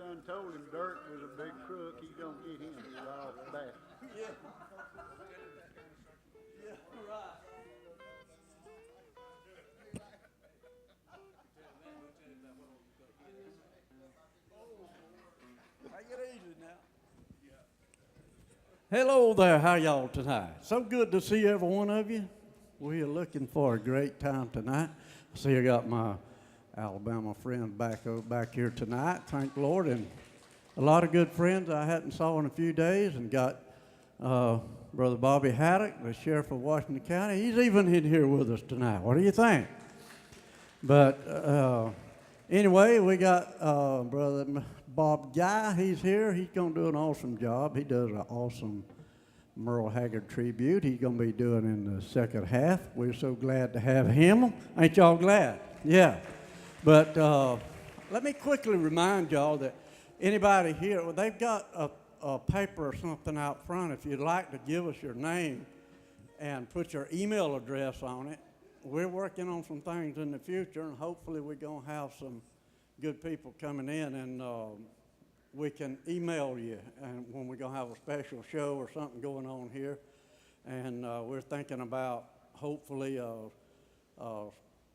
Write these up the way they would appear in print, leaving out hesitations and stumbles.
done told him Dirk was a big crook. He gonna get him right off the bat. Yeah. Yeah, right. Take it easy now. Hello there, how y'all tonight? So good to see every one of you. We are looking for a great time tonight. I see I got my Alabama friends back here tonight, thank the Lord, and a lot of good friends I hadn't saw in a few days, and got Brother Bobby Haddock, the sheriff of Washington County. He's even in here with us tonight. What do you think? But anyway, we got Brother Bob Guy. He's here. He's going to do an awesome job. He does an awesome Merle Haggard tribute. He's going to be doing in the second half. We're so glad to have him. Ain't y'all glad? Yeah. But let me quickly remind y'all that anybody here, well, they've got a paper or something out front. If you'd like to give us your name and put your email address on it, we're working on some things in the future, and hopefully we're going to have some good people coming in, and we can email you and when we're going to have a special show or something going on here. And we're thinking about hopefully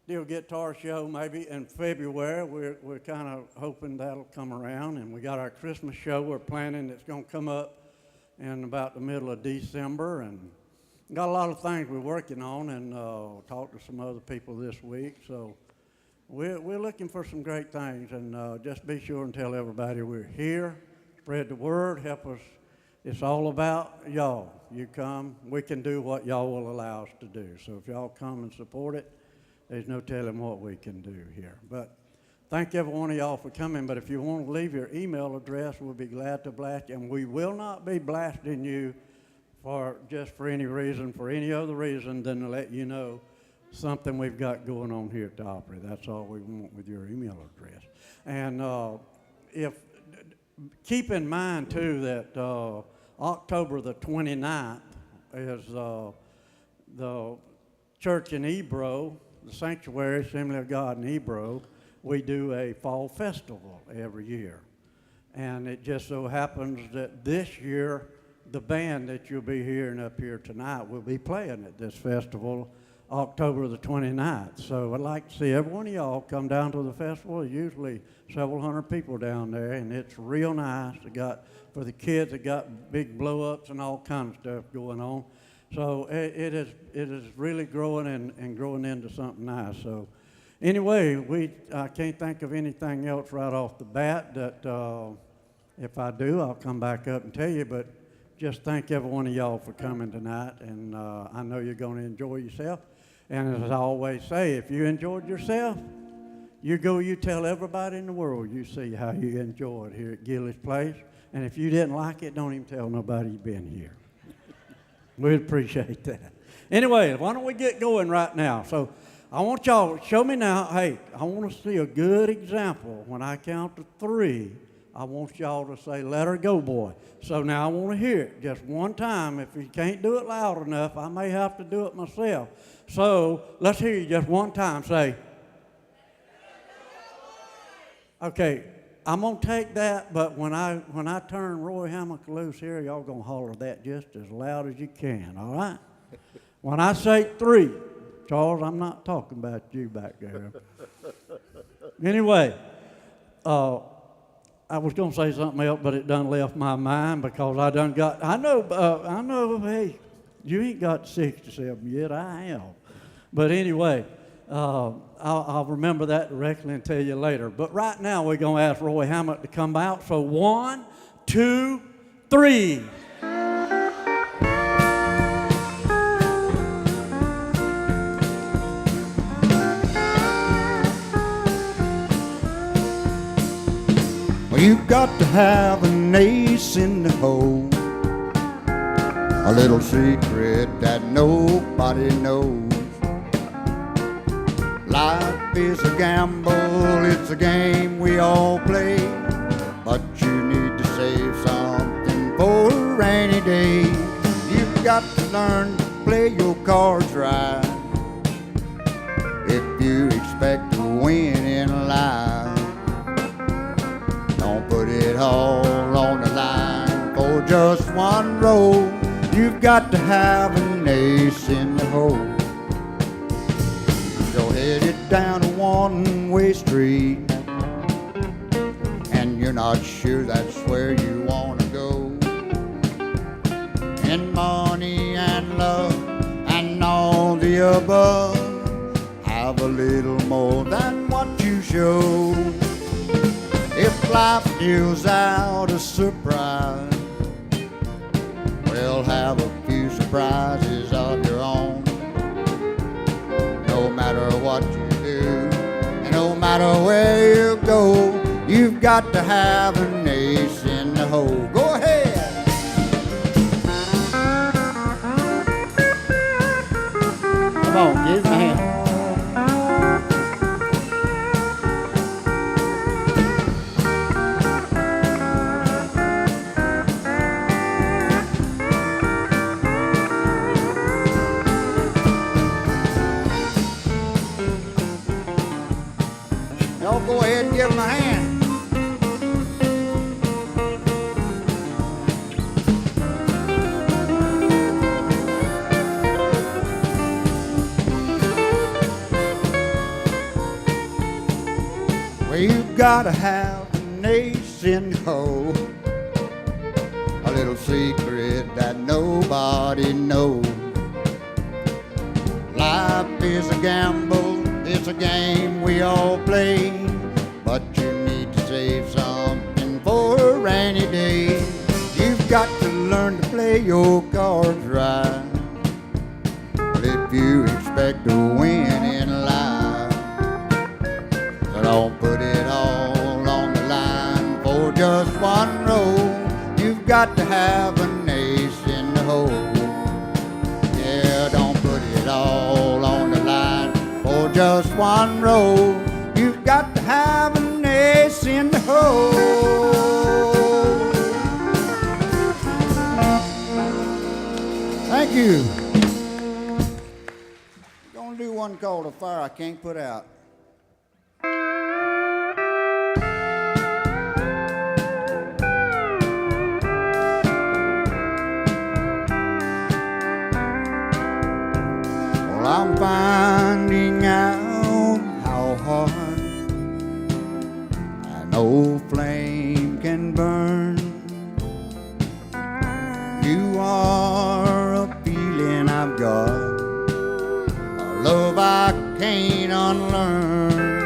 steel guitar show maybe in February. We're kind of hoping that'll come around, and we got our Christmas show we're planning that's going to come up in about the middle of December, and got a lot of things we're working on, and talked to some other people this week. So we're looking for some great things, and just be sure and tell everybody we're here. Spread the word, help us. It's all about y'all. You come, we can do what y'all will allow us to do. So if y'all come and support it, there's no telling what we can do here. But thank every one of y'all for coming. But if you want to leave your email address, we'll be glad to blast you. And we will not be blasting you for any reason, for any other reason than to let you know something we've got going on here at the Opry. That's all we want with your email address. And keep in mind, too, that October the 29th is the church in Ebro, the Sanctuary Assembly of God in Ebro. We do a fall festival every year. And it just so happens that this year, the band that you'll be hearing up here tonight will be playing at this festival October the 29th. So I'd like to see every one of y'all come down to the festival. There's usually several hundred people down there, and it's real nice. For the kids, it got big blow-ups and all kinds of stuff going on. So it is really growing and growing into something nice. So anyway, I can't think of anything else right off the bat that if I do, I'll come back up and tell you. But just thank every one of y'all for coming tonight, and I know you're going to enjoy yourself. And as I always say, if you enjoyed yourself, you tell everybody in the world you see how you enjoyed here at Gilley's place. And if you didn't like it, don't even tell nobody you've been here. We'd appreciate that. Anyway, why don't we get going right now? So I want y'all to show me now. Hey, I want to see a good example. When I count to 3, I want y'all to say, "Let her go, boy." So now I want to hear it just one time. If you can't do it loud enough, I may have to do it myself. So let's hear you just one time. Say, okay, I'm going to take that, but when I turn Roy Hammack loose here, y'all going to holler that just as loud as you can, all right? When I say 3, Charles, I'm not talking about you back there. Anyway, I was going to say something else, but it done left my mind because I know, hey, you ain't got 67 yet, I am. But anyway, I'll remember that directly and tell you later. But right now, we're going to ask Roy Hammack to come out. So 1, 2, 3. Well, you've got to have an ace in the hole, a little secret that nobody knows. Life is a gamble, it's a game we all play, but you need to save something for a rainy day. You've got to learn to play your cards right if you expect to win in life. Don't put it all on the line for just one roll. You've got to have an ace in the hole. You're headed down a one-way street, and you're not sure that's where you want to go. And money and love and all the above have a little more than what you show. If life deals out a surprise, well, have a few surprises of your own. No matter what you do, and no matter where you go, you've got to have an ace in the hole. Go ahead. Come on, give me a hand. Y'all go ahead and give him a hand. Well, you gotta have an ace in the hole, a little secret that nobody knows. Life is a gamble, it's a game we all play, but you need to save something for a rainy day. You've got to learn to play your cards right. But if you expect to win in life, so don't put it all on the line for just one roll. You've got to have an ace in the hole. Yeah, don't put it all on the line for just one roll. You've got to have an ace in the hole. Thank you. I'm gonna do one called A Fire I Can't Put Out. Well, I'm finding out how hard an old flame can burn. You are a feeling I've got, a love I can't unlearn.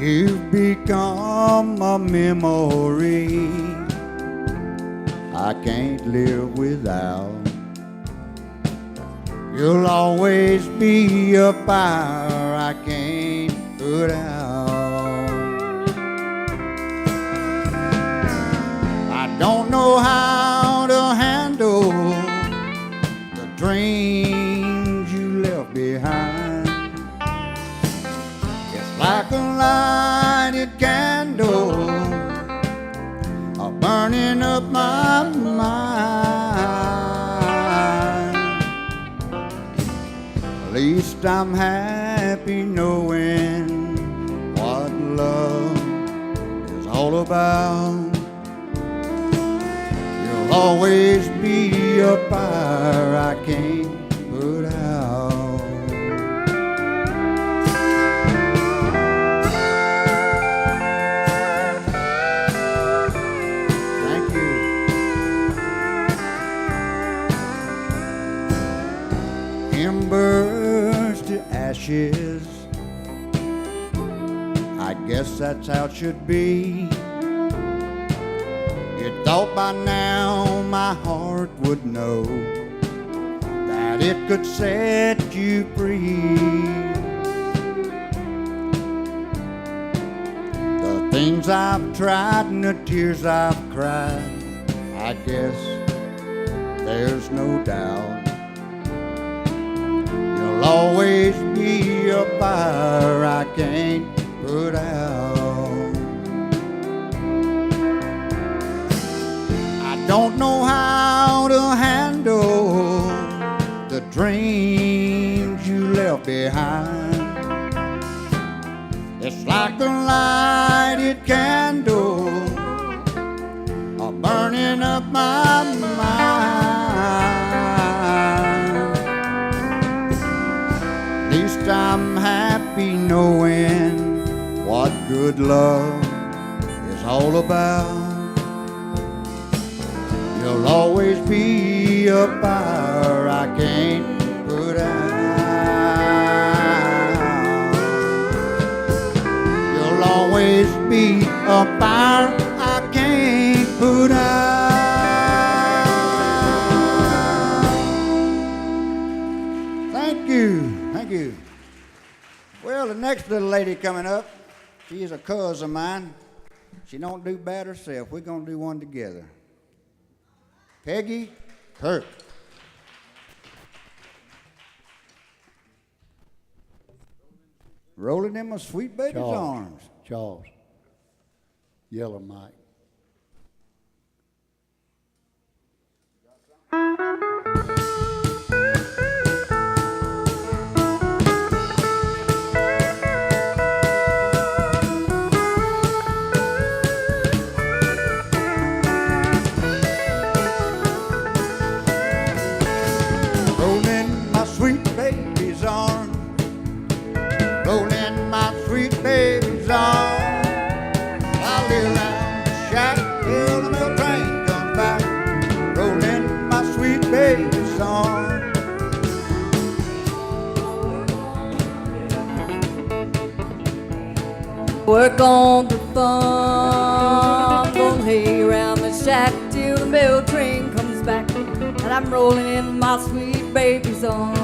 You've become a memory I can't live without. You'll always be a fire I can't put out. I don't know how to handle the dreams you left behind. It's like a lighted candle burning up my mind. At least I'm happy knowing what love is all about. You'll always be a fire I can't put out. Embers to ashes, I guess that's how it should be. You thought by now my heart would know that it could set you free. The things I've tried and the tears I've cried, I guess there's no doubt you'll always be a fire I can't put out. I don't know how to handle the dreams you left behind. It's like the lighted candle are burning up my mind. At least I'm happy knowing what good love is all about. You'll always be a fire I can't put out. You'll always be a fire I can't put out. Thank you, thank you. Well, the next little lady coming up, she is a cousin of mine. She don't do bad herself. We're gonna do one together. Peggy Kirk. Rolling in my sweet baby's arms. Charles. Yellow Mike. Rolling my sweet baby's arms. Rolling my sweet baby's arms. I'll lay around the shack till the mail train comes back. Rolling my sweet baby's arms. Work on the farm, gonna lay around the shack till the mail train comes back. And I'm rolling in my sweet baby's arms.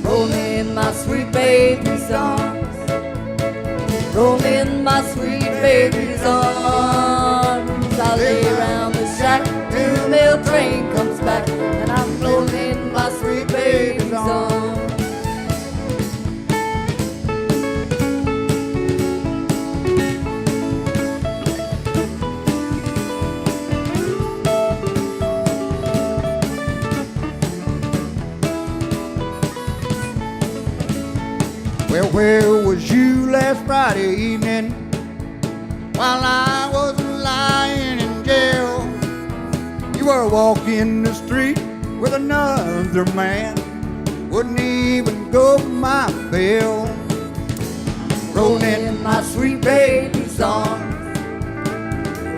Rolling in my sweet baby's arms. Rolling in my sweet baby's arms. I'll lay around the shack till the mail train comes back. And I'm rolling in my sweet baby's arms. Well, where was you last Friday evening while I was lying in jail? You were walking the street with another man, wouldn't even go my bail. Rolling in my sweet baby's arms.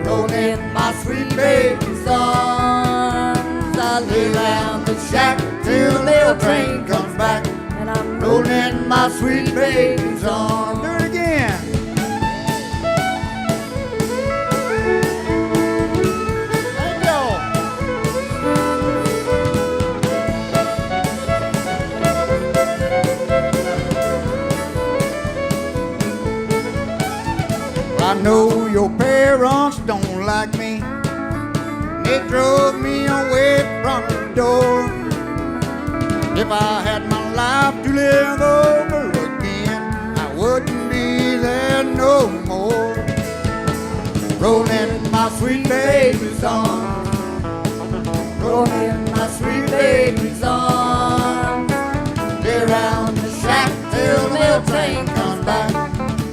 Rolling in my sweet baby's arms. I lay around the shack till the mail train comes back. And I'm rolling my sweet baby's arms. Do it again. Thank y'all. Well, I know your parents don't like me. They drove me away from the door. If I had my life to live over again, I wouldn't be there no more. Rolling my sweet baby's arms. Rolling my sweet baby's arms. Lay around the shack till the mail train comes back.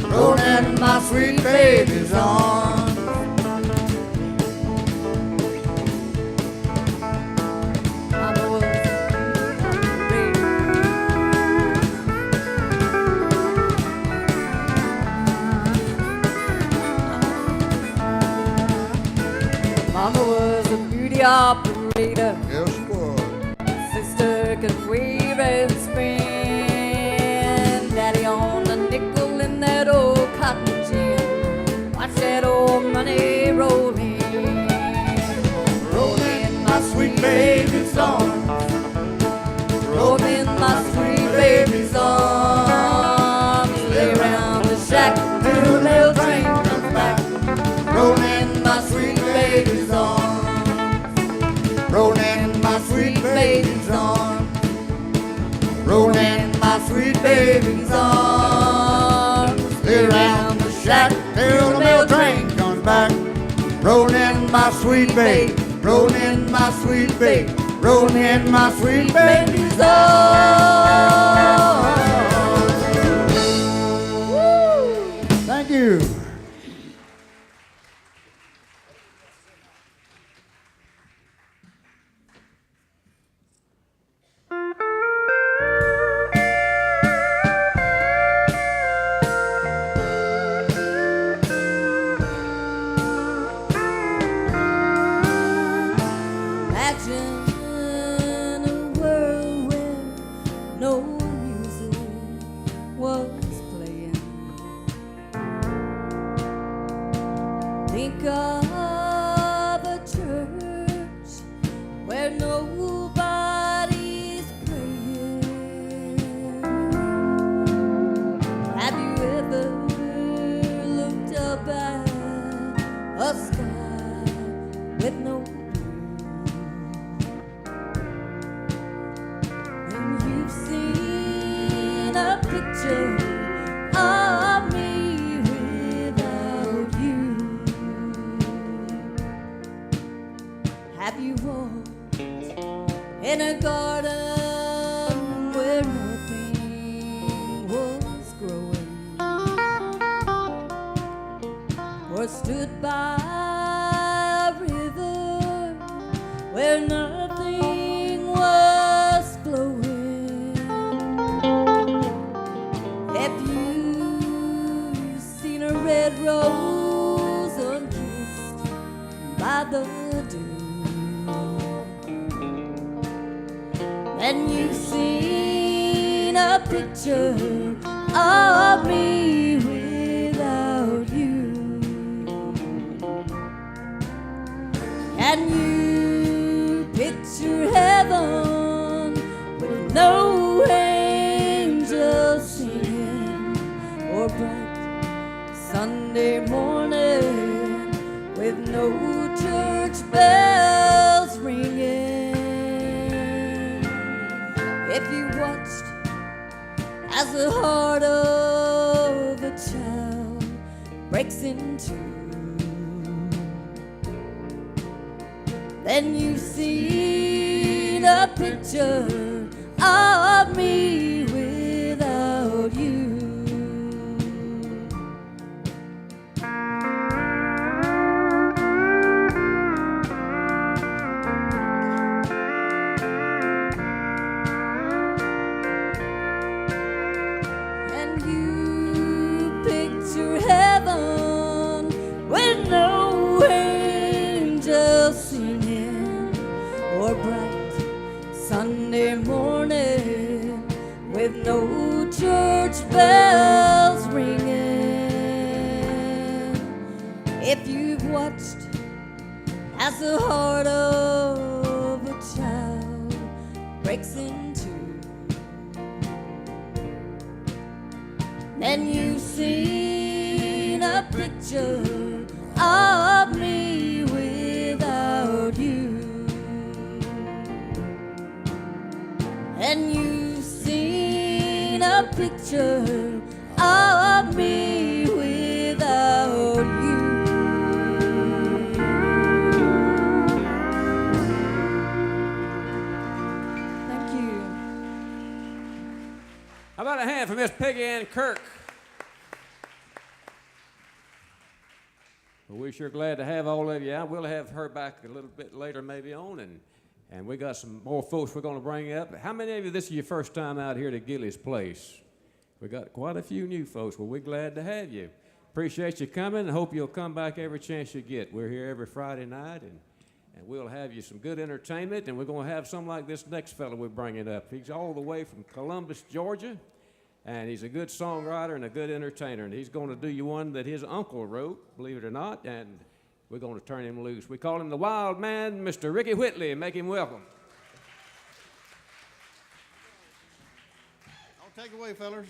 Rolling my sweet baby's arms. Mama was a beauty operator. Yes, boy. Sister could weave and spin. Daddy owned a nickel in that old cotton gin. Watch that old money rolling. Rolling my sweet baby's arms. Rolling my sweet baby's arms. Lay around the shack till the mail train comes back. Rolling my sweet baby's arms. Rolling my sweet baby's arms. Rolling my sweet baby's arms. Lay around the shack till the mail train comes back. Rolling my sweet baby. Rolling my sweet baby. Rolling my sweet baby's arms. Woo! think of a church where nobody's praying. Have you ever looked up at a sky with no blue? And you've seen a picture of me without you. Have you walked in a garden where nothing was growing? Or stood by a river where nothing was flowing? If you've seen a red rose unkissed by the dew, then you've seen a picture of me without you. Can you picture heaven with no angels singing, or bright Sunday morning with no church bells ringing? If you watched as the heart of a child breaks in two, then you've seen a picture of me without you. And you picture heaven with no angels singing, or bright Sunday morning with no church bells ringing. If you've watched as the heart of a child breaks in two, then you've seen a picture of me without you. And you've seen a picture of me without you. Thank you. How about a hand for Miss Peggy Ann Kirk? Well, we're sure glad to have all of you out. We'll have her back a little bit later maybe on, and we got some more folks we're going to bring up. How many of you, this is your first time out here to Gilley's place? We got quite a few new folks. Well, we're glad to have you. Appreciate you coming, and hope you'll come back every chance you get. We're here every Friday night, and we'll have you some good entertainment, and we're going to have some like this next fellow we're bringing up. He's all the way from Columbus, Georgia, and he's a good songwriter and a good entertainer, and he's going to do you one that his uncle wrote, believe it or not, and we're going to turn him loose. We call him the Wild Man, Mr. Rickey Whitley, and make him welcome. I'll take it away, fellas.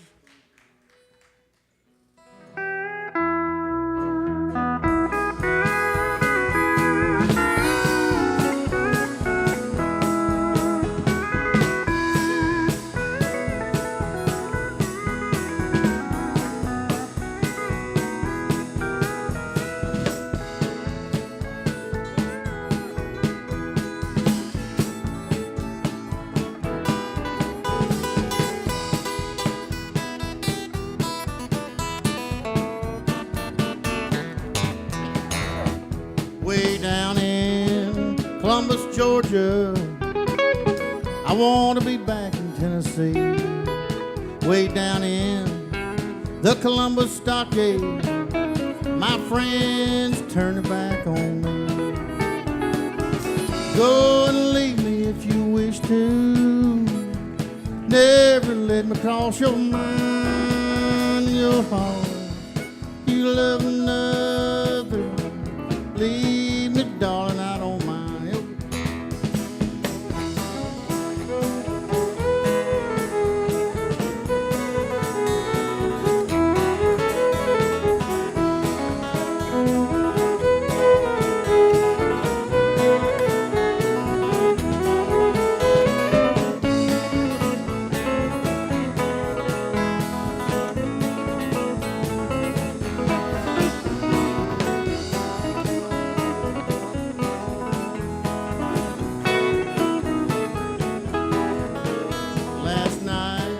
Way down in Columbus, Georgia, I want to be back in Tennessee. Way down in the Columbus stockade, my friends turn their back on me. Go and leave me if you wish to. Never let me cross your mind, your heart. You love another Leave me, darling, I don't mind. Last night,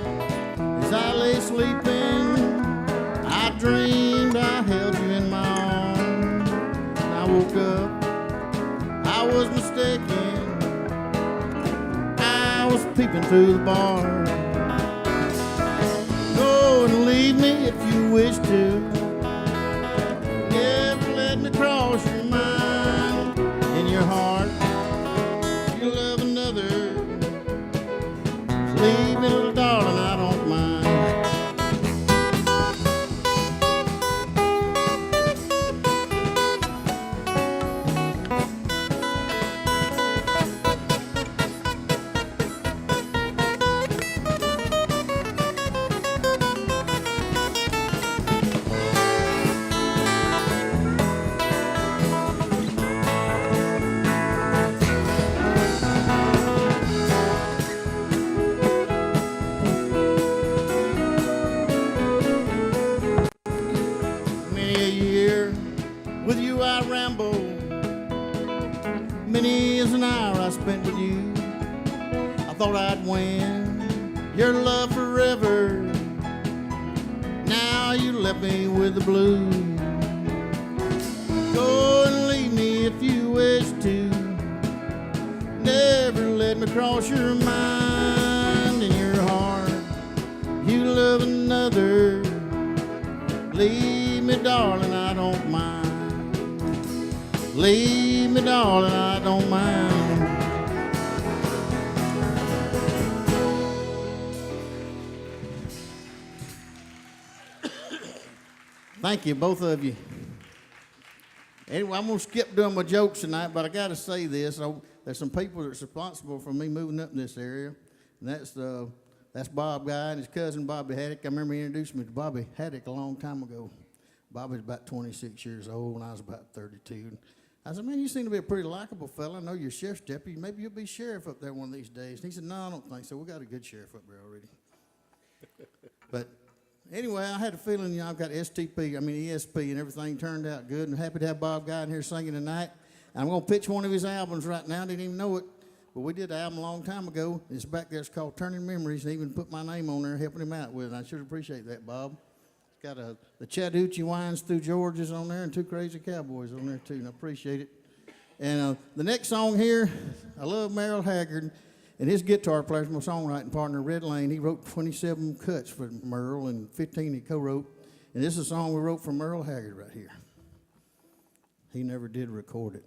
as I lay sleeping, I dreamed I held you in my arms. And I woke up, I was mistaken. I was peeping through the bar. Go and leave me if you wish to. Never let me cross your mind. In your heart, you love another. Leave me, little darling, I don't mind. Many a year with you I ramble. Many is an hour I spent with you. I thought I'd win your love forever. Now you left me with the blues. Go and leave me if you wish to. Never let me cross your mind. In your heart, you love another. Leave me, darling, I don't mind. Leave me, darling, I don't mind. Thank you, both of you. Anyway, I'm going to skip doing my jokes tonight, but I got to say this. There's some people that's responsible for me moving up in this area, and that's Bob Guy and his cousin Bobby Haddock. I remember he introduced me to Bobby Haddock a long time ago. Bobby was about 26 years old, and I was about 32. I said, man, you seem to be a pretty likable fella. I know you're sheriff's deputy. Maybe you'll be sheriff up there one of these days. And he said, no, I don't think so. We got a good sheriff up there already. But anyway, I had a feeling, you know, I've got ESP, and everything turned out good. And happy to have Bob Guy in here singing tonight. And I'm going to pitch one of his albums right now. I didn't even know it. But we did an album a long time ago. It's back there. It's called Turning Memories. And even put my name on there, helping him out with it. I should appreciate that, Bob. It's got the Chattahoochee Winds Through Georgia's on there and Two Crazy Cowboys on there, too. And I appreciate it. And the next song here, I love Merle Haggard. And his guitar player is my songwriting partner, Red Lane. He wrote 27 cuts for Merle and 15 he co-wrote. And this is a song we wrote for Merle Haggard right here. He never did record it.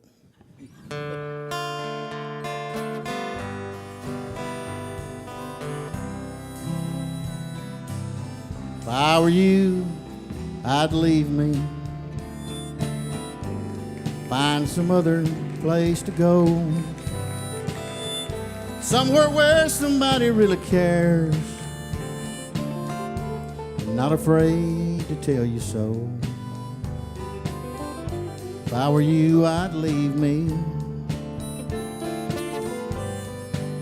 If I were you, I'd leave me, find some other place to go, somewhere where somebody really cares, and not afraid to tell you so. If I were you, I'd leave me,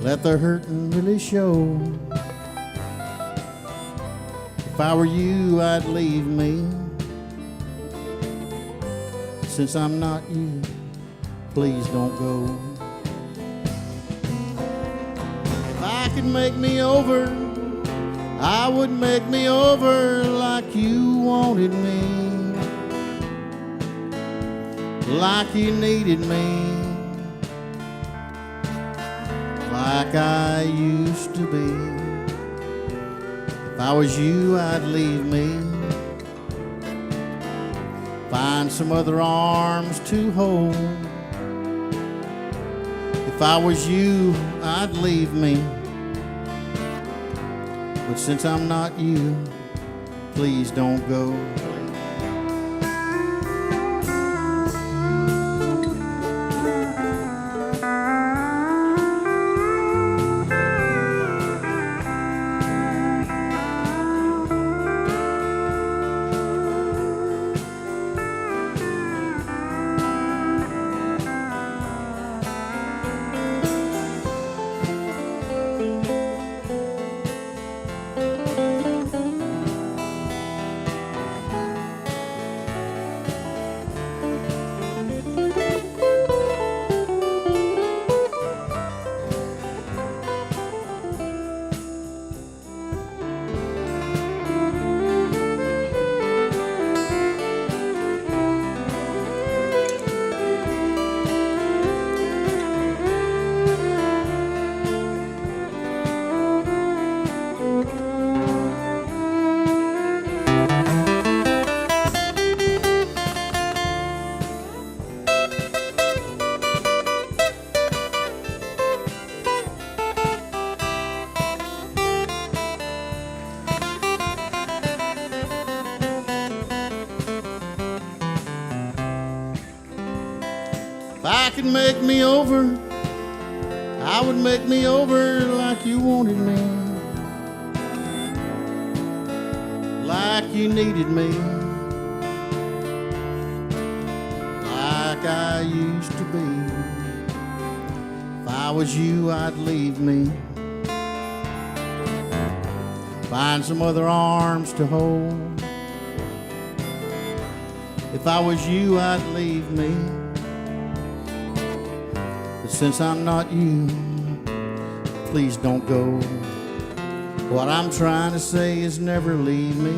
let the hurtin' really show. If I were you, I'd leave me. Since I'm not you, please don't go. If I could make me over, I would make me over like you wanted me, like you needed me, like I used to be. If I was you, I'd leave me, find some other arms to hold. If I was you, I'd leave me, but since I'm not you, please don't go. If I could make me over, I would make me over like you wanted me, like you needed me, like I used to be. If I was you, I'd leave me, find some other arms to hold. If I was you, I'd leave me. But since I'm not you, please don't go. What I'm trying to say is never leave me.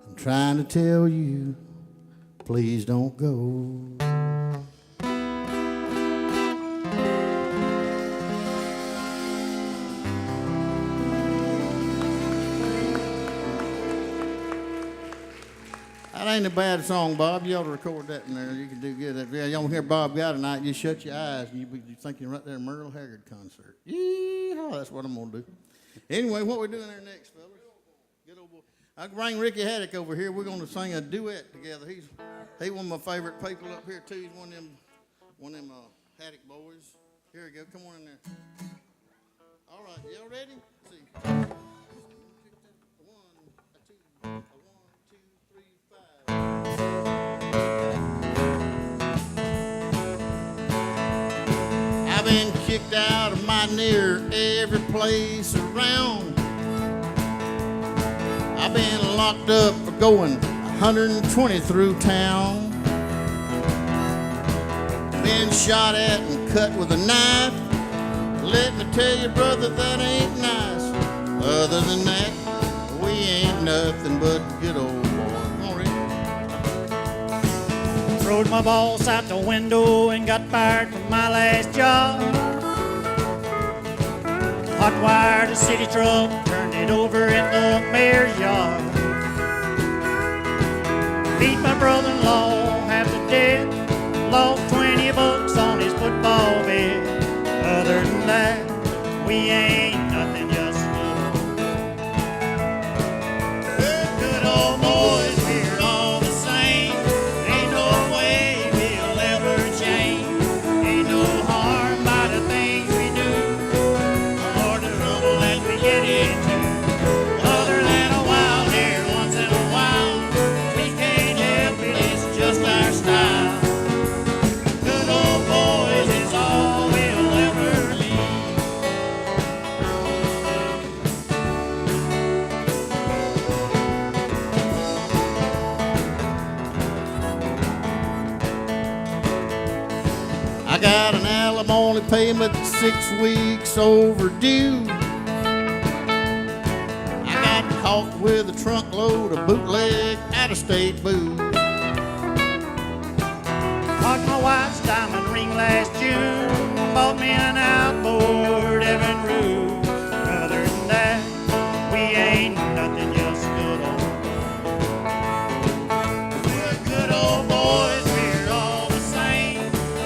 I'm trying to tell you, please don't go. That ain't a bad song, Bob. You ought to record that in there. You can do good. If you don't hear Bob Guy tonight, just shut your eyes and you think you're right there at Merle Haggard concert. Yeehaw, that's what I'm going to do. Anyway, what we doing there next, fellas? Good old boy. I can bring Rickey Haddock over here. We're going to sing a duet together. He's one of my favorite people up here, too. He's one of them Haddock boys. Here we go. Come on in there. All right, y'all ready? Let's see. I've been kicked out of my near every place around. I've been locked up for going 120 through town. Been shot at and cut with a knife. Let me tell you, brother, that ain't nice. Other than that, we ain't nothing but good old boys. Come on, Rick. Throwed my boss out the window and got fired from my last job. Hot wired a city truck, turned it over in the mayor's yard. Beat my brother-in-law half to death, lost 20 bucks on his football bet. Other than that, we ain't nothing, just good old boys. We're all the same. Ain't no way we'll ever change. Ain't no harm by the things we do, or the trouble that we get into. Other than a wild hair once in a while, we can't help it, it's just our style. Good old boys is all we'll ever be. I got an alimony payment 6 weeks overdue. I got caught with a trunk load of bootleg out-of-state booze. Bought my wife's diamond ring last June. Bought me an outboard Evan Roof. Other than that, we ain't nothing, just good old. We're good old boys, we're all the same.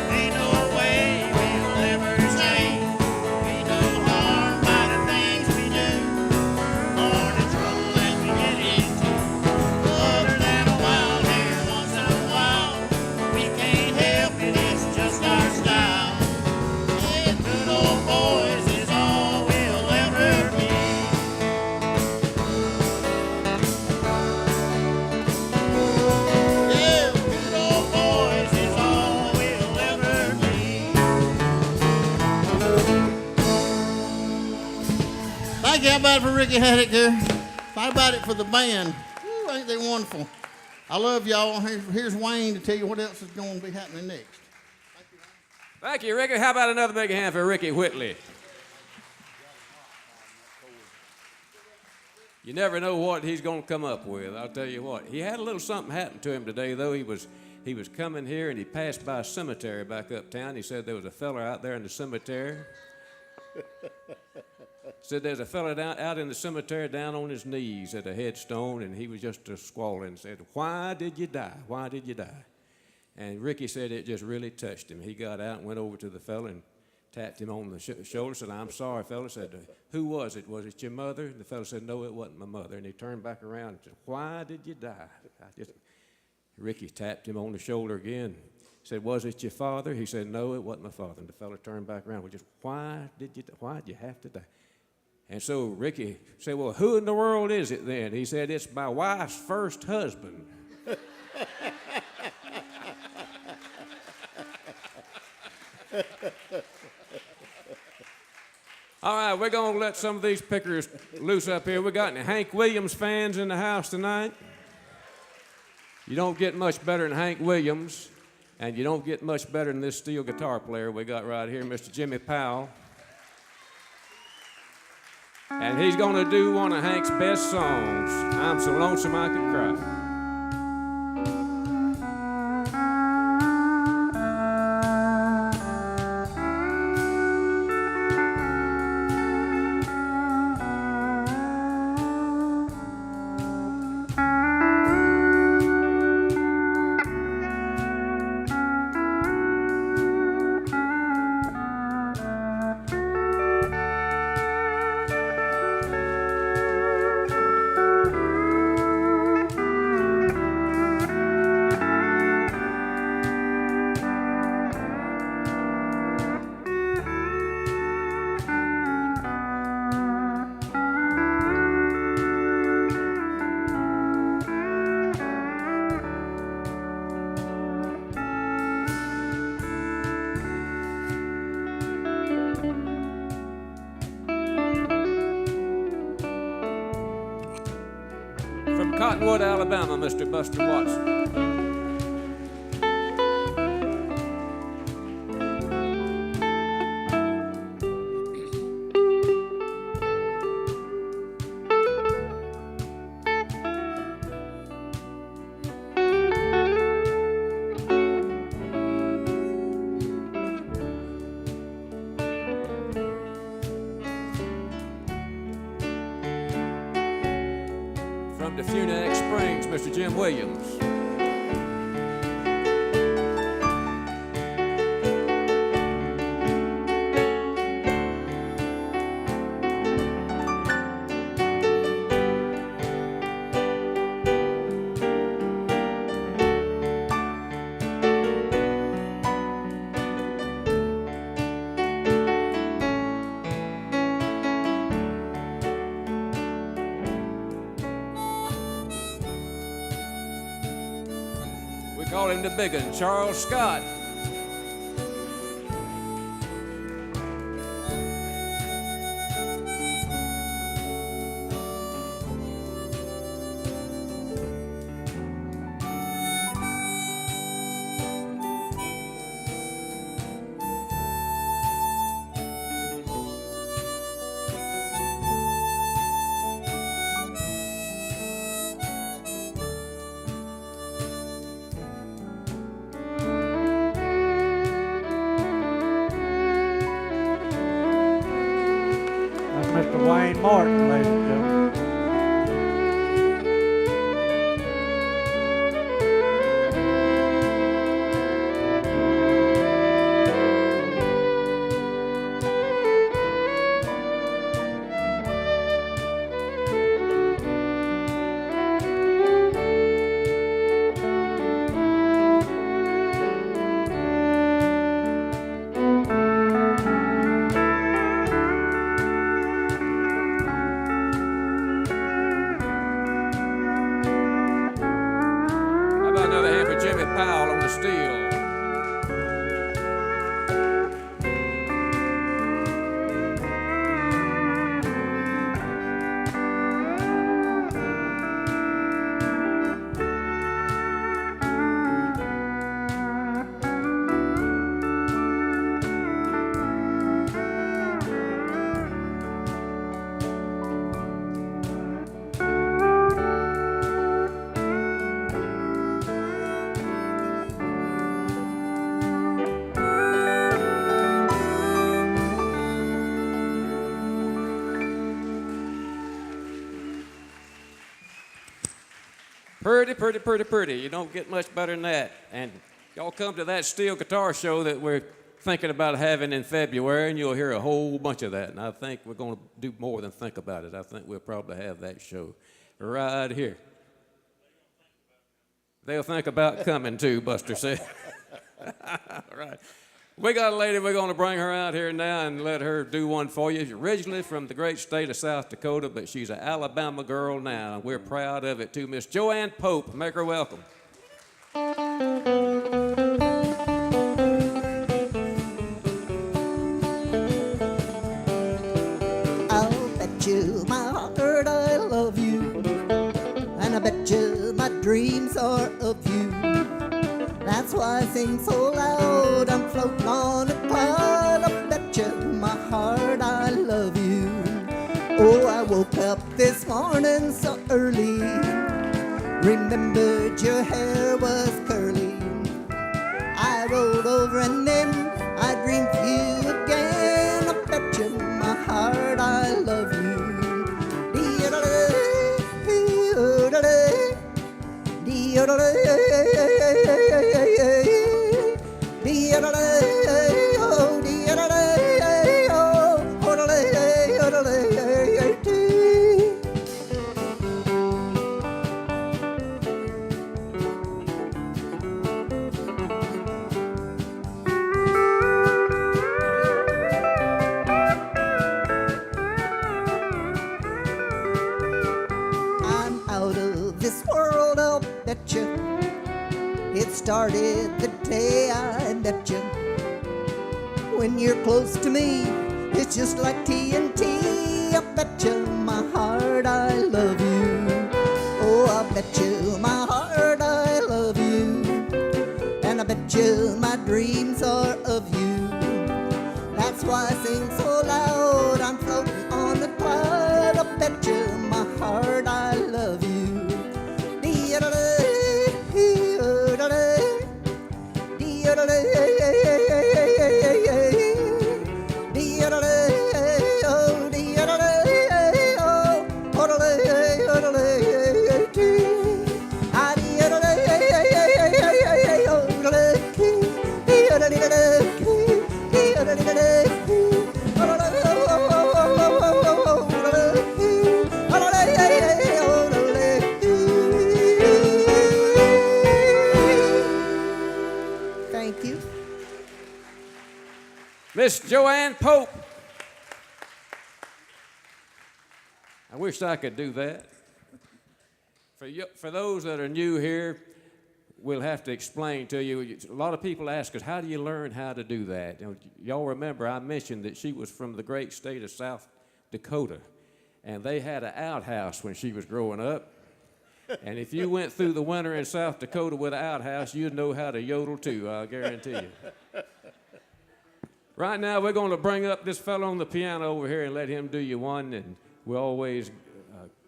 Ain't no way we'll ever change. Ain't no harm by the things we do, or the trouble that we get into. Other than a wild hair once in a while, we can't help it, it's just our style. Yeah, good old boys is all we'll ever be. Yeah, good old boys is all we'll ever be. Thank you. How about it for Rickey Haddock there? How about it for the band? Woo, ain't they wonderful? I love y'all. Here's Wayne to tell you what else is going to be happening next. Thank you, Rickey. How about another big hand for Rickey Whitley? You never know what he's going to come up with. I'll tell you what. He had a little something happen to him today, though. He was coming here and he passed by a cemetery back uptown. He said there was a fella out there in the cemetery. Said there's a fella out in the cemetery down on his knees at a headstone, and he was just squalling. Said, "Why did you die? Why did you die?" And Rickey said it just really touched him. He got out and went over to the fella and tapped him on the shoulder, said, "I'm sorry, fella." Said, "Who was it? Was it your mother?" And the fella said, "No, it wasn't my mother." And he turned back around and said, "Why did you die?" Rickey tapped him on the shoulder again. Said, "Was it your father?" He said, "No, it wasn't my father." And the fella turned back around. Well, just why'd you have to die? And so Rickey said, "Well, who in the world is it then?" He said, "It's my wife's first husband." All right, we're going to let some of these pickers loose up here. We got any Hank Williams fans in the house tonight? You don't get much better than Hank Williams, and you don't get much better than this steel guitar player we got right here, Mr. Jimmy Powell. And he's going to do one of Hank's best songs, "I'm So Lonesome I Could Cry." From Cottonwood, Alabama, Mr. Buster Watson. From Defuna Springs, Mr. Jim Williams. Call him the big one, Charles Scott. Mr. Wayne Martin, ladies and gentlemen. Jimmy Powell on the steel. Pretty, pretty, pretty, pretty. You don't get much better than that. And y'all come to that steel guitar show that we're thinking about having in February, and you'll hear a whole bunch of that. And I think we're going to do more than think about it. I think we'll probably have that show right here. They'll think about coming too, Buster said. All right. We got a lady, we're going to bring her out here now and let her do one for you. She's originally from the great state of South Dakota, but she's an Alabama girl now, and we're proud of it too. Miss Joanne Pope, make her welcome. I'll bet you my heart I love you, and I bet you my dreams are of you. That's why I sing so loud, I'm floating on a cloud. I bet you my heart I love you. Oh, I woke up this morning so early, remembered your hair was curly. I rolled over and then I dreamed of you again. I bet you my heart I love you. I'm out of this world, I'll bet you. It started the day I met you. When you're close to me, it's just like TNT. I bet you my heart I love you. Oh, I bet you my heart I love you. And I bet you my dreams are of you. That's why I sing so loud, I'm floating on a cloud. I bet you my heart I love you. Thank you. Miss Joanne Pope. I wish I could do that. For those that are new here, we'll have to explain to you. A lot of people ask us, how do you learn how to do that? Y'all remember I mentioned that she was from the great state of South Dakota, and they had an outhouse when she was growing up. And if you went through the winter in South Dakota with an outhouse, you'd know how to yodel too, I'll guarantee you. Right now, we're going to bring up this fellow on the piano over here and let him do you one, and we're always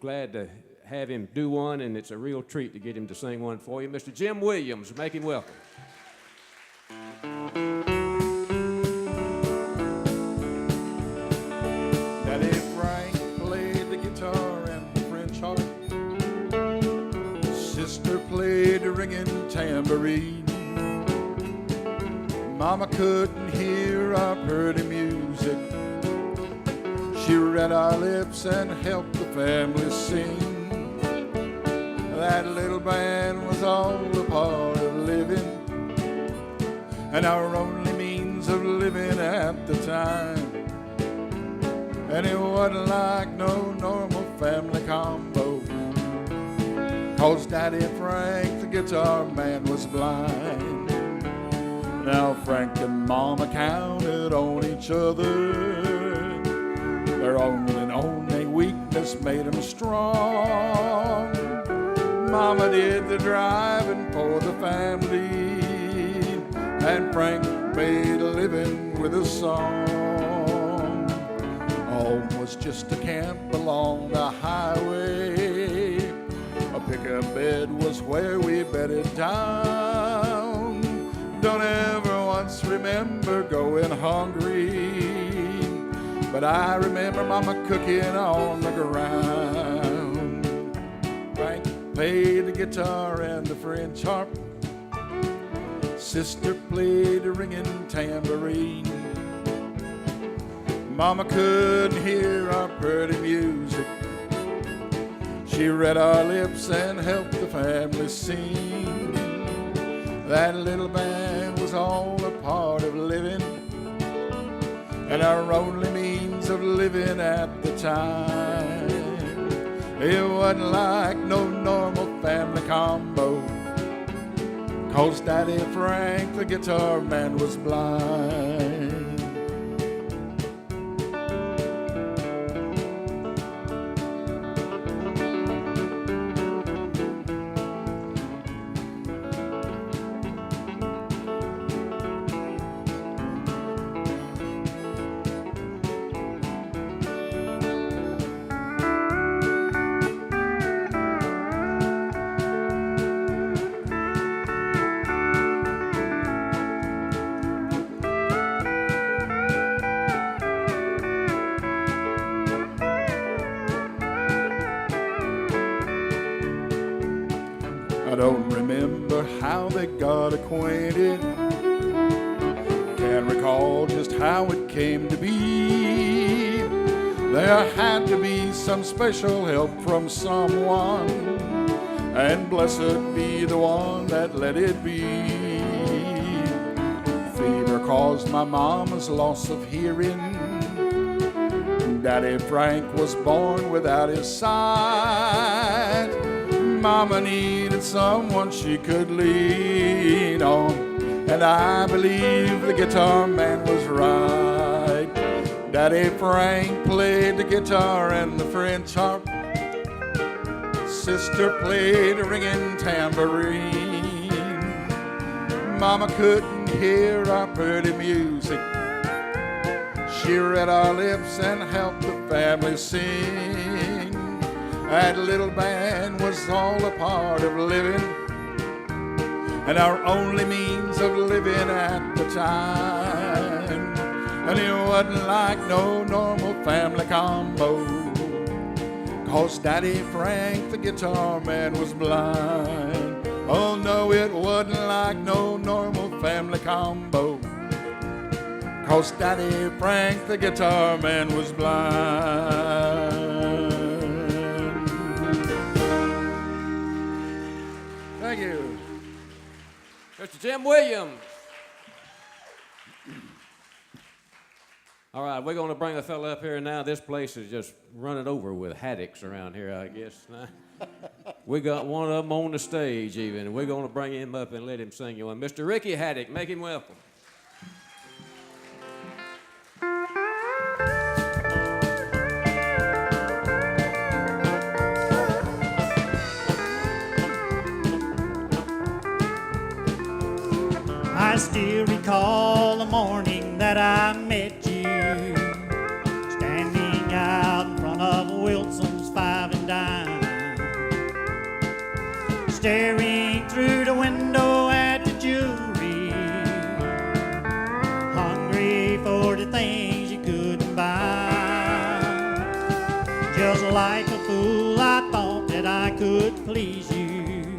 glad to have him do one, and it's a real treat to get him to sing one for you. Mr. Jim Williams, make him welcome. Daddy Frank played the guitar and the French harp. Sister played the ringing tambourine. Mama couldn't hear our pretty music. She read our lips and helped the family sing. That little band was all a part of living, and our only means of living at the time. And it wasn't like no normal family combo, 'cause Daddy Frank, the guitar man, was blind. Now Frank and Mama counted on each other. Their only weakness made them strong. Mama did the driving for the family, and Frank made a living with a song. Home was just a camp along the highway. A pickup bed was where we bedded down. Don't ever once remember going hungry, but I remember Mama cooking on the ground. Frank played the guitar and the French harp. Sister played a ringing tambourine. Mama couldn't hear our pretty music. She read our lips and helped the family sing. That little band was all a part of living, and our only means of living at the time. It wasn't like no normal family combo, 'cause Daddy Frank, the guitar man, was blind. I don't remember how they got acquainted. Can't recall just how it came to be. There had to be some special help from someone, and blessed be the one that let it be. Fever caused my mama's loss of hearing. Daddy Frank was born without his sight. Mama needed someone she could lean on, and I believe the guitar man was right. Daddy Frank played the guitar and the French harp. Sister played a ringing tambourine. Mama couldn't hear our pretty music. She read our lips and helped the family sing. That little band was all a part of living, and our only means of living at the time. And it wasn't like no normal family combo, 'cause Daddy Frank, the guitar man, was blind. Oh no, it wasn't like no normal family combo, 'cause Daddy Frank, the guitar man, was blind. Thank you. Mr. Jim Williams. All right, we're going to bring a fella up here now. This place is just running over with Haddocks around here, I guess. We got one of them on the stage even, and we're going to bring him up and let him sing you one. Mr. Rickey Haddock, make him welcome. I still recall the morning that I met you, standing out in front of Wilson's Five and Dime, staring through the window at the jewelry, hungry for the things you couldn't buy. Just like a fool, I thought that I could please you.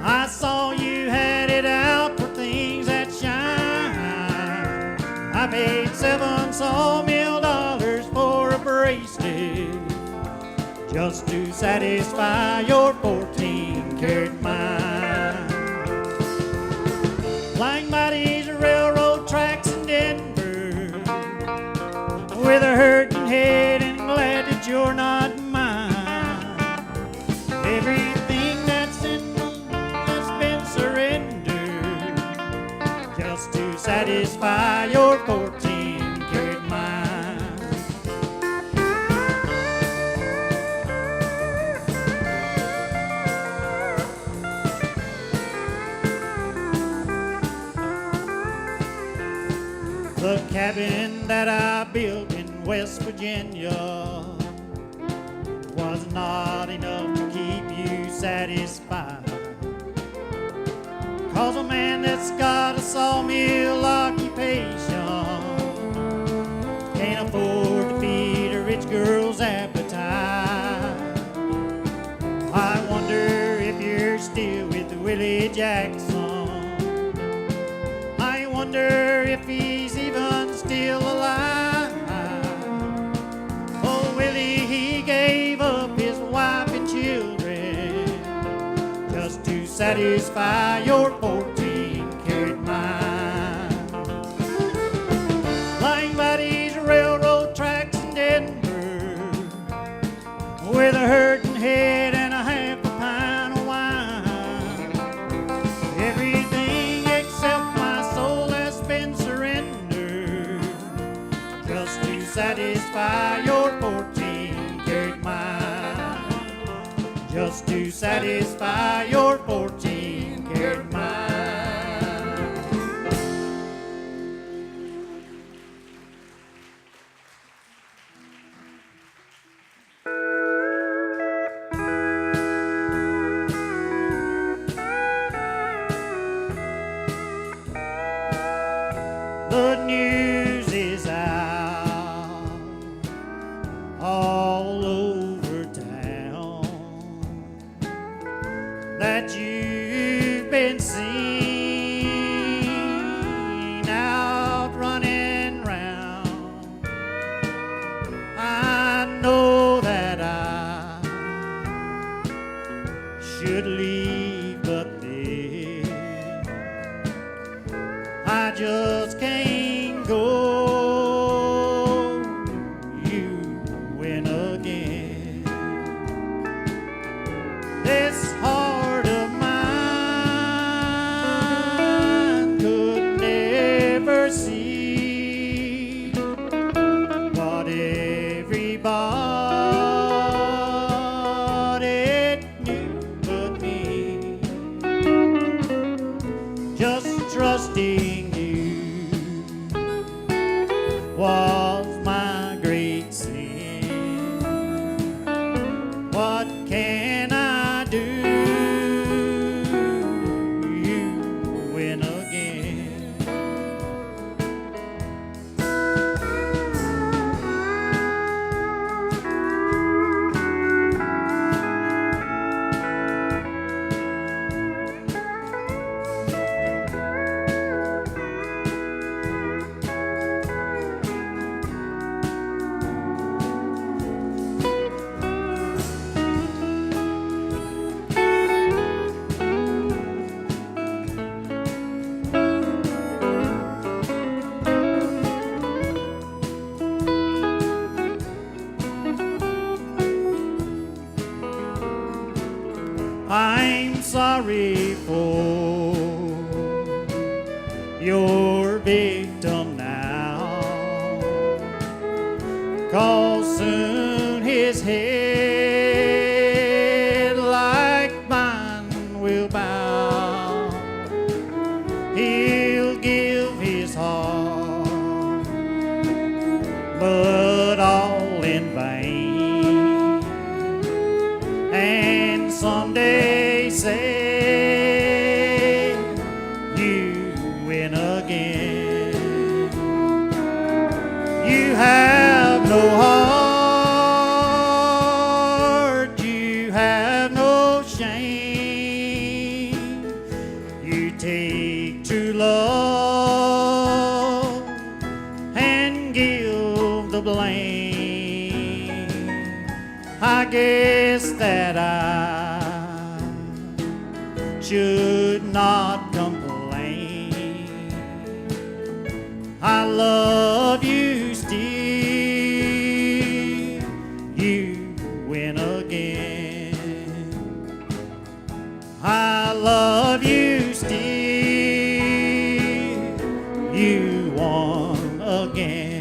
I saw you had it out for things that shine. I paid $7 sawmill for a bracelet just to satisfy your 14-karat mind. Lying by these railroad tracks in Denver, with a hurting head and glad that you're not mine. Everything that's in just to satisfy your 14-karat mind. The cabin that I built in West Virginia was not enough to keep you satisfied. 'Cause a man that's got a sawmill occupation can't afford to feed a rich girl's appetite. I wonder if you're still with Willie Jackson, if he's even still alive. Oh, Willie, he gave up his wife and children just to satisfy your 14-karat mind. Lying by these railroad tracks in Denver with a hurting head and a half a pint of wine. Everything except my soul has been surrendered just to satisfy your 14-karat mind. Just to satisfy your 14-karat mind. The news is out all over town that you've been seen out running round. I know that I should leave, but this I just can't go. You win again. This heart of mine could never see what everybody knew but me. Just trusting you was my great sin. What can I do? You win again. I'm sorry for your victim now, 'cause soon his head like mine will bow. He'll give his heart, but all in vain. And someday say you win again. You have no heart, you have no shame. You take true love and give the blame. I guess that I should not complain. I love you still. You win again. I love you still. You won again.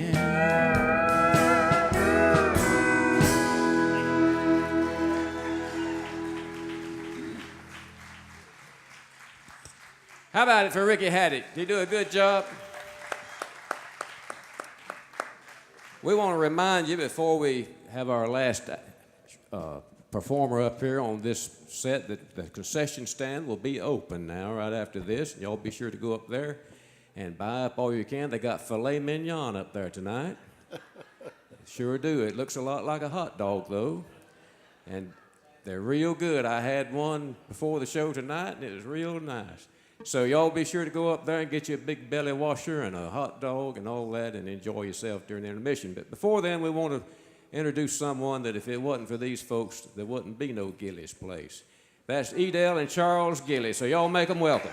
How about it for Rickey Haddock? Did he do a good job? We want to remind you before we have our last performer up here on this set that the concession stand will be open now right after this. Y'all be sure to go up there and buy up all you can. They got filet mignon up there tonight. Sure do. It looks a lot like a hot dog, though. And they're real good. I had one before the show tonight, and it was real nice. So y'all be sure to go up there and get you a big belly washer and a hot dog and all that and enjoy yourself during the intermission. But before then, we want to introduce someone that if it wasn't for these folks, there wouldn't be no Gilley's place. That's Edell and Charles Gilley. So y'all make them welcome.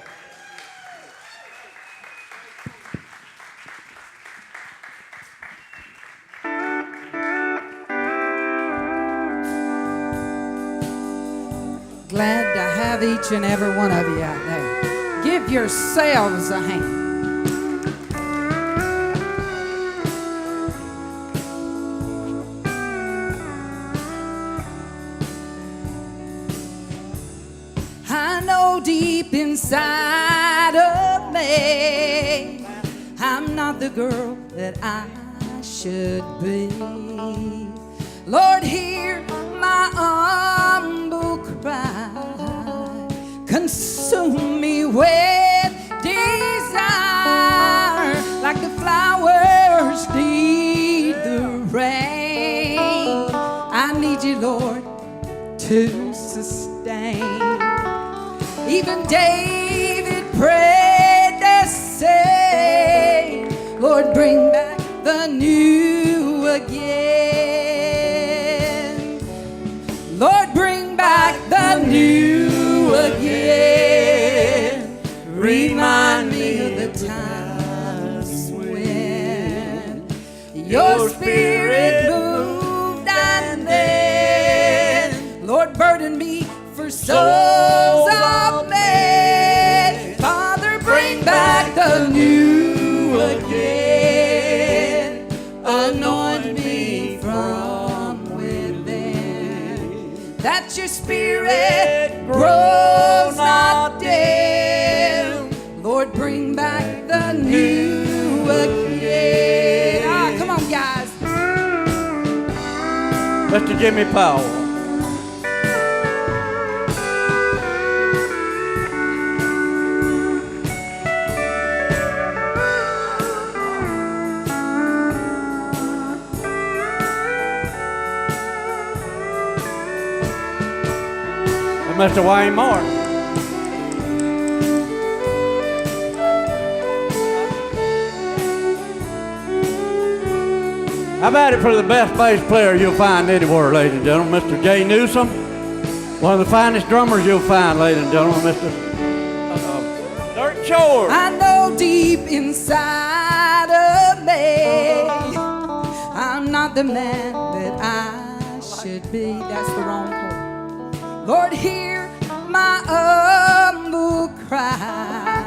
Glad to have each and every one of you out there. Give yourselves a hand. I know deep inside of me I'm not the girl that I should be. Lord, hear my humble cry. Consume me with desire, like the flowers need the rain. I need you, Lord, to sustain. Even David prayed the same. Lord, bring back the new again. Lord, bring back the new again. Remind me of the times when your spirit moved and then, Lord, burden me for souls of men. Father, bring back the new again. Anoint me from within, that your spirit grows not dim. Lord, bring back the new again. Ah, come on, guys. Mr. Jimmy Powell. Mr. Wayne Martin. How about it for the best bass player you'll find anywhere, ladies and gentlemen, Mr. J. Newsom. One of the finest drummers you'll find, ladies and gentlemen, Mr. Dirk. I know deep inside of me I'm not the man that I should be. That's the wrong chord. Lord, hear my humble cry.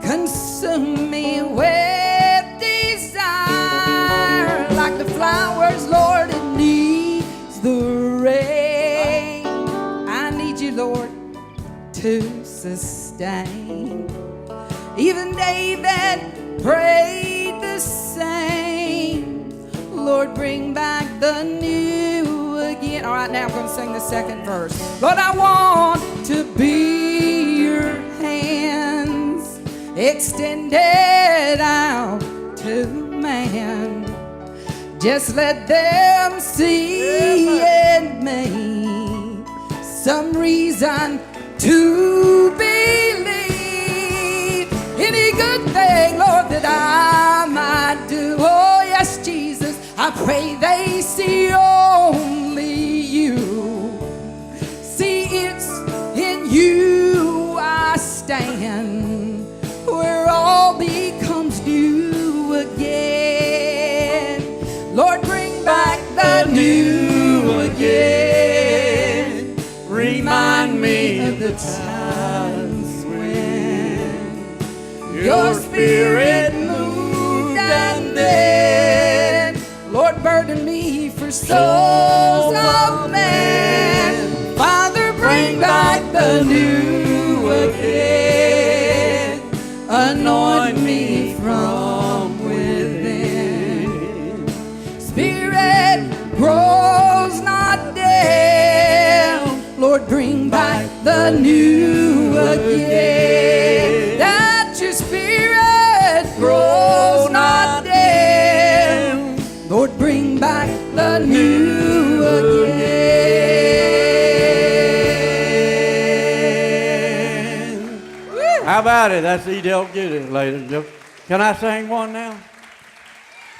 Consume me with desire, like the flowers, Lord, it needs the rain. I need you, Lord, to sustain. Even David prayed the same. Lord, bring back the new again. All right, now I'm going to sing the second verse. Lord, I want to be your hands extended out to man. Just let them see in me some reason to believe. Any good thing, Lord, that I might do. Oh, yes, Jesus, I pray they see only you. See, it's in you I stand, where all becomes new again. Lord, bring back the new again. Remind me of the times when your spirit moved and then, Lord, burden me for souls of men. Father, bring back the new again. Anoint me from within. Spirit grows not dim. Lord, bring back the new again. That your spirit grows not dim. Lord, bring back the new again. How about it? That's Edell Gilley, ladies and gentlemen. Can I sing one now?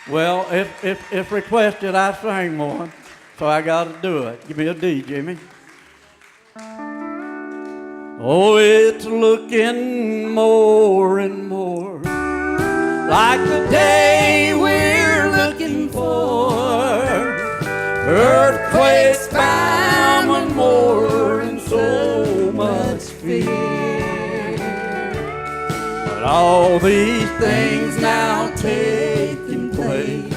Well, if requested, I sing one, so I got to do it. Give me a D, Jimmy. Oh, it's looking more and more like the day we're looking for. Earthquakes, famine, war, and so much fear. But all these things now taking place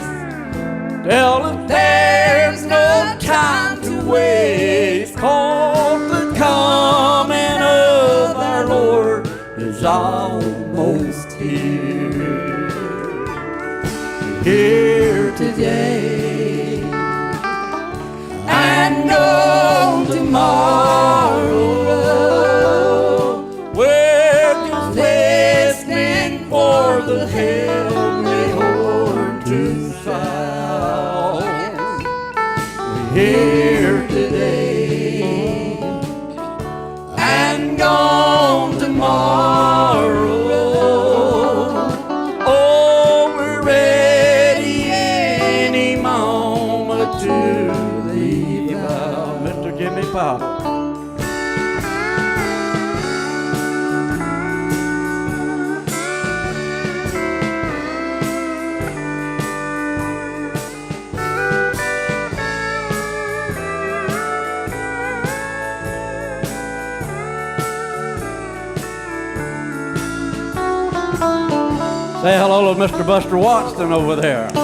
tell us there's no time to waste, 'cause the coming of our Lord is almost here. Here today and no tomorrow. We're just listening for the heavenly horn to sound. We're here today and gone tomorrow. Oh, we're ready any moment to leave out. Mr. Jimmy Powell. Say hello to Mr. Buster Watson over there. Come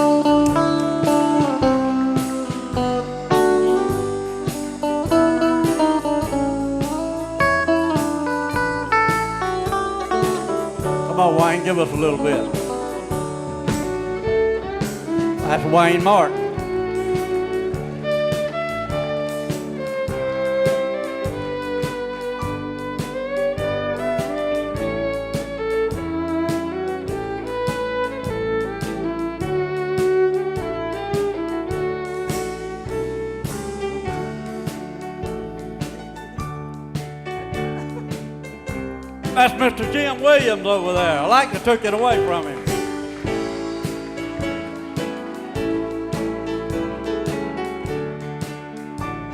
on, Wayne, give us a little bit. That's Wayne Martin. That's Mr. Jim Williams over there. I like to took it away from him.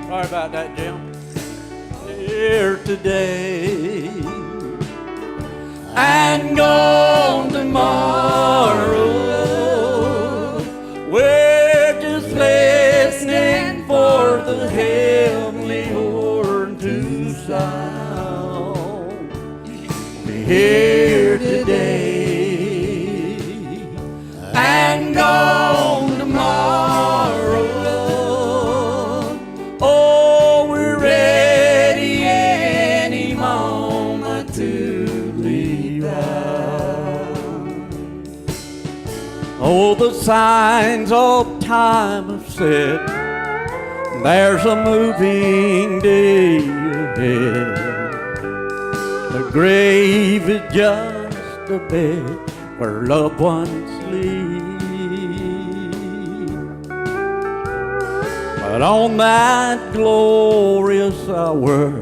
Sorry about that, Jim. Here today and gone tomorrow. We're just listening for the heavenly horn to sound. Here today and gone tomorrow. Oh, we're ready any moment to leave out. Oh, the signs of time have said there's a moving day ahead. The grave is just a bed where loved ones sleep. But on that glorious hour,